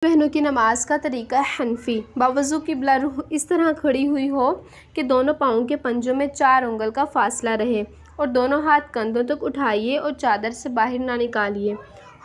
بہنوں کی نماز کا طریقہ حنفی، باوضو قبلہ روح اس طرح کھڑی ہوئی ہو کہ دونوں پاؤں کے پنجوں میں 4 انگل کا فاصلہ رہے اور دونوں ہاتھ کندھوں تک اٹھائیے اور چادر سے باہر نہ نکالیے۔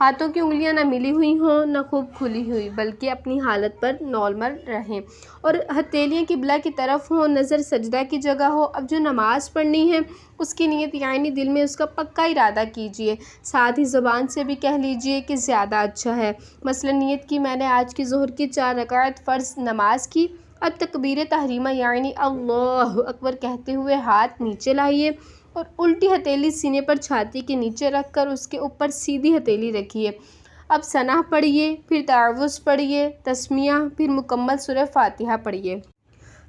ہاتھوں کی انگلیاں نہ ملی ہوئی ہوں نہ خوب کھلی ہوئی، بلکہ اپنی حالت پر نارمل رہیں اور ہتھیلیاں قبلہ کی طرف ہوں، نظر سجدہ کی جگہ ہو۔ اب جو نماز پڑھنی ہے اس کی نیت یعنی دل میں اس کا پکا ارادہ کیجیے، ساتھ ہی زبان سے بھی کہہ لیجیے کہ زیادہ اچھا ہے۔ مثلا نیت کی میں نے آج کی ظہر کی 4 رکعت فرض نماز کی۔ اب تکبیر تحریمہ یعنی اللہ اکبر کہتے ہوئے ہاتھ نیچے لائیے اور الٹی ہتھیلی سینے پر چھاتی کے نیچے رکھ کر اس کے اوپر سیدھی ہتھیلی رکھیے۔ اب ثنا پڑھیے، پھر تعوذ پڑھیے، تسمیہ، پھر مکمل سورہ فاتحہ پڑھیے۔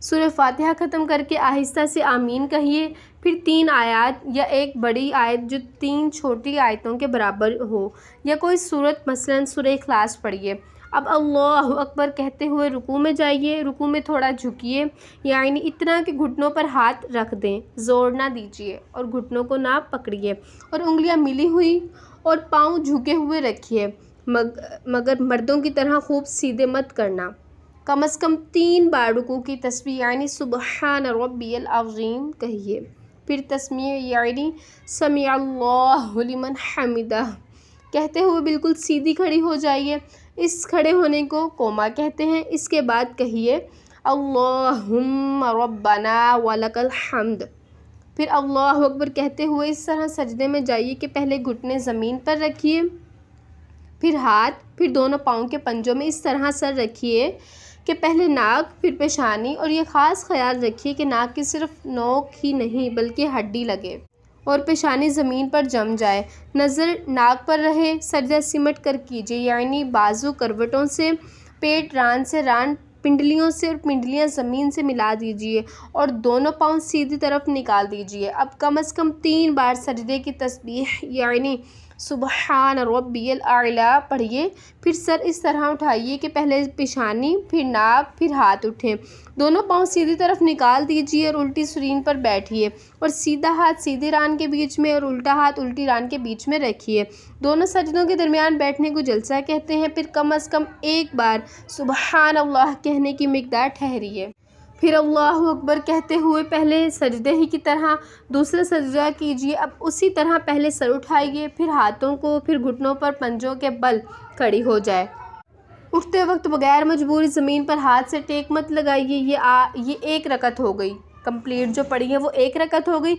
سورہ فاتحہ ختم کر کے آہستہ سے آمین کہیے، پھر 3 آیات یا ایک بڑی آیت جو 3 چھوٹی آیتوں کے برابر ہو یا کوئی سورت مثلا سورہ اخلاص پڑھیے۔ اب اللہ اکبر کہتے ہوئے رکوع میں جائیے، رکوع میں تھوڑا جھکیے یعنی اتنا کہ گھٹنوں پر ہاتھ رکھ دیں، زور نہ دیجیے اور گھٹنوں کو نہ پکڑیے اور انگلیاں ملی ہوئی اور پاؤں جھکے ہوئے رکھیے، مگر مردوں کی طرح خوب سیدھے مت کرنا۔ کم از کم 3 بار رکوع کی تسبیح یعنی سبحان ربی العظیم کہیے، پھر تسمیہ یعنی سمع اللہ لمن حمدہ کہتے ہوئے بالکل سیدھی کھڑی ہو جائیے۔ اس کھڑے ہونے کو قوما کہتے ہیں۔ اس کے بعد کہیے اللہم ربنا ولک الحمد، پھر اللہ اکبر کہتے ہوئے اس طرح سجدے میں جائیے کہ پہلے گھٹنے زمین پر رکھیے، پھر ہاتھ، پھر دونوں پاؤں کے پنجوں میں اس طرح سر رکھیے کہ پہلے ناک پھر پیشانی، اور یہ خاص خیال رکھیے کہ ناک کی صرف نوک ہی نہیں بلکہ ہڈی لگے اور پیشانی زمین پر جم جائے، نظر ناک پر رہے۔ سجدہ سمٹ کر کیجیے یعنی بازو کروٹوں سے، پیٹ ران سے، ران پنڈلیوں سے اور پنڈلیاں زمین سے ملا دیجیے اور دونوں پاؤں سیدھی طرف نکال دیجیے۔ اب کم از کم 3 بار سجدے کی تسبیح یعنی سبحان ربی الاعلیٰ پڑھیے، پھر سر اس طرح اٹھائیے کہ پہلے پیشانی، پھر ناک، پھر ہاتھ اٹھیں، دونوں پاؤں سیدھی طرف نکال دیجیے اور الٹی سرین پر بیٹھیے اور سیدھا ہاتھ سیدھی ران کے بیچ میں اور الٹا ہاتھ الٹی ران کے بیچ میں رکھیے۔ دونوں سجدوں کے درمیان بیٹھنے کو جلسہ کہتے ہیں۔ پھر کم از کم 1 بار سبحان اللہ کہنے کی مقدار ٹھہریے، پھر اللہ اکبر کہتے ہوئے پہلے سجدے ہی کی طرح دوسرا سجدہ کیجیے۔ اب اسی طرح پہلے سر اٹھائیے، پھر ہاتھوں کو، پھر گھٹنوں پر پنجوں کے بل کھڑی ہو جائے۔ اٹھتے وقت بغیر مجبوری زمین پر ہاتھ سے ٹیک مت لگائیے۔ یہ 1 رکعت ہو گئی کمپلیٹ، جو پڑھی ہے وہ 1 رکعت ہو گئی۔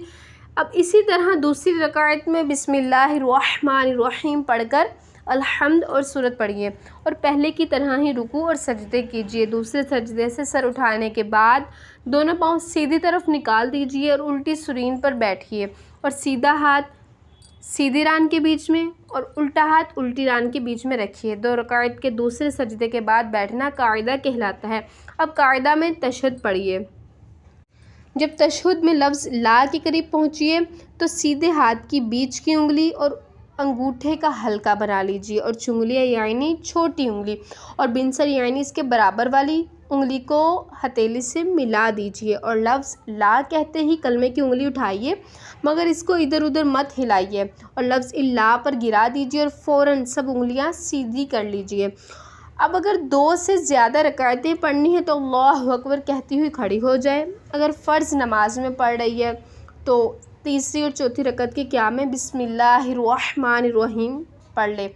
اب اسی طرح دوسری رکعت میں بسم اللہ الرحمن الرحیم پڑھ کر الحمد اور سورت پڑھیے اور پہلے کی طرح ہی رکوع اور سجدے کیجیے۔ دوسرے سجدے سے سر اٹھانے کے بعد دونوں پاؤں سیدھی طرف نکال دیجیے اور الٹی سرین پر بیٹھیے اور سیدھا ہاتھ سیدھی ران کے بیچ میں اور الٹا ہاتھ الٹی ران کے بیچ میں رکھیے۔ 2 رکعت کے دوسرے سجدے کے بعد بیٹھنا قاعدہ کہلاتا ہے۔ اب قاعدہ میں تشہد پڑھیے۔ جب تشہد میں لفظ لا کے قریب پہنچیے تو سیدھے ہاتھ کی بیچ کی انگلی اور انگوٹھے کا حلقہ بنا لیجیے اور چنگلیاں یعنی چھوٹی انگلی اور بنسر یعنی اس کے برابر والی انگلی کو ہتھیلی سے ملا دیجیے اور لفظ لا کہتے ہی کلمے کی انگلی اٹھائیے، مگر اس کو ادھر ادھر مت ہلائیے اور لفظ اللہ پر گرا دیجیے اور فوراً سب انگلیاں سیدھی کر لیجیے۔ اب اگر 2 سے زیادہ رکعتیں پڑھنی ہیں تو اللہ اکبر کہتی ہوئی کھڑی ہو جائے۔ اگر فرض نماز میں پڑھ رہی ہے تو تیسری اور چوتھی رکعت کے قیام میں بسم اللہ الرحمن الرحیم پڑھ لے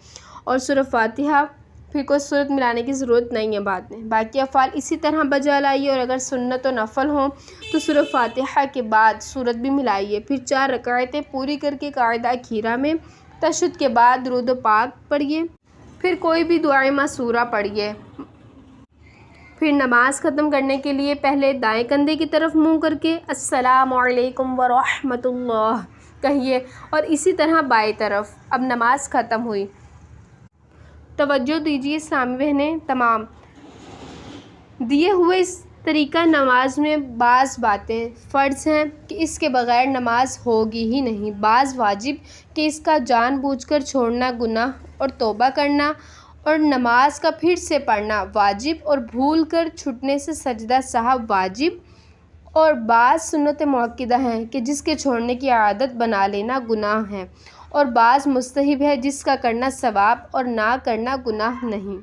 اور سورہ فاتحہ، پھر کوئی سورت ملانے کی ضرورت نہیں ہے بعد میں۔ باقی افعال اسی طرح بجا لائیے اور اگر سنت و نفل ہوں تو سورہ فاتحہ کے بعد سورت بھی ملائیے، پھر 4 رکعتیں پوری کر کے قاعدہ اخیرہ میں تشہد کے بعد درود و پاک پڑھیے، پھر کوئی بھی دعائے مأثورہ پڑھیے۔ پھر نماز ختم کرنے کے لیے پہلے دائیں کندھے کی طرف منہ کر کے السلام علیکم ورحمۃ اللہ کہیے اور اسی طرح بائیں طرف۔ اب نماز ختم ہوئی۔ توجہ دیجیے اسلامی بہنیں تمام، دیے ہوئے اس طریقہ نماز میں بعض باتیں فرض ہیں کہ اس کے بغیر نماز ہوگی ہی نہیں، بعض واجب کہ اس کا جان بوجھ کر چھوڑنا گناہ اور توبہ کرنا، اور نماز کا پھر سے پڑھنا واجب اور بھول کر چھٹنے سے سجدہ سہو واجب، اور بعض سنت مؤکدہ ہیں کہ جس کے چھوڑنے کی عادت بنا لینا گناہ ہے، اور بعض مستحب ہے جس کا کرنا ثواب اور نہ کرنا گناہ نہیں۔